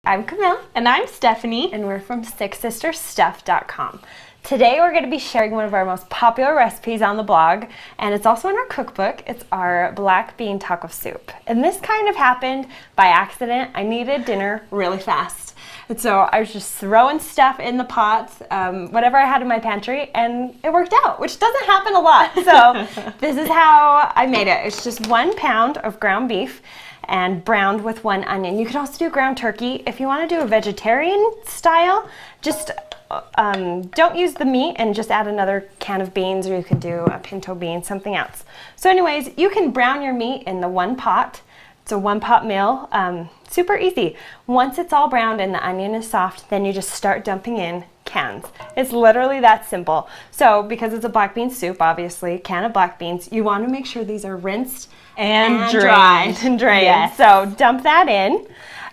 I'm Camille. And I'm Stephanie. And we're from SickSistersStuff.com. Today we're going to be sharing one of our most popular recipes on the blog, and it's also in our cookbook. It's our black bean taco soup. And this kind of happened by accident. I needed dinner really fast. And so I was just throwing stuff in the pot, whatever I had in my pantry, and it worked out, which doesn't happen a lot. So this is how I made it. It's just 1 pound of ground beef and browned with 1 onion. You could also do ground turkey. If you want to do a vegetarian style, just don't use the meat and just add another can of beans, or you could do a pinto bean, something else. So anyways, you can brown your meat in the 1 pot. It's a 1-pot meal, super easy. Once it's all browned and the onion is soft, then you just start dumping in cans. It's literally that simple. So because it's a black bean soup, obviously, can of black beans, you want to make sure these are rinsed and dried. Yes. So dump that in.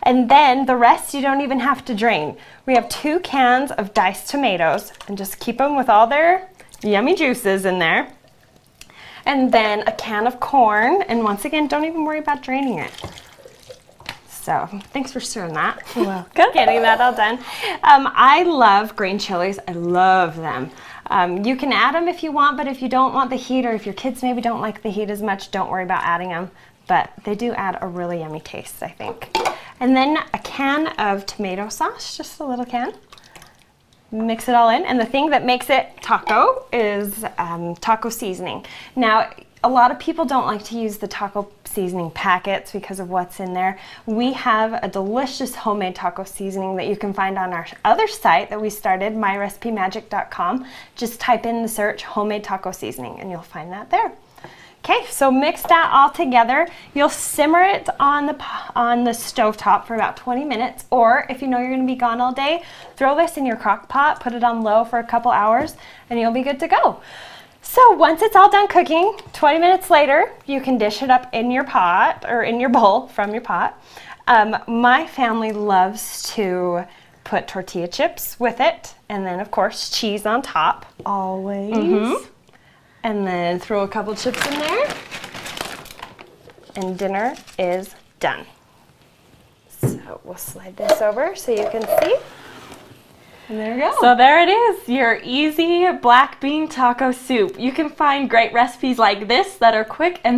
And then the rest you don't even have to drain. We have 2 cans of diced tomatoes, and just keep them with all their yummy juices in there. And then a can of corn, and once again, don't even worry about draining it. So thanks for stirring that. You're welcome. Getting that all done. I love green chilies. I love them. You can add them if you want, but if you don't want the heat, or if your kids maybe don't like the heat as much, don't worry about adding them. But they do add a really yummy taste, I think. And then a can of tomato sauce, just a little can. Mix it all in, and the thing that makes it taco is taco seasoning. Now, a lot of people don't like to use the taco seasoning packets because of what's in there. We have a delicious homemade taco seasoning that you can find on our other site that we started, myrecipemagic.com. Just type in the search homemade taco seasoning and you'll find that there. Okay, so mix that all together. You'll simmer it on the stovetop for about 20 minutes, or if you know you're gonna be gone all day, throw this in your crock pot, put it on low for a couple hours, and you'll be good to go. So once it's all done cooking, 20 minutes later, you can dish it up in your pot, or in your bowl from your pot. My family loves to put tortilla chips with it, and then of course cheese on top. Always. Mm-hmm. And then throw a couple chips in there, and dinner is done. So we'll slide this over so you can see. And there we go. So there it is, your easy black bean taco soup. You can find great recipes like this that are quick and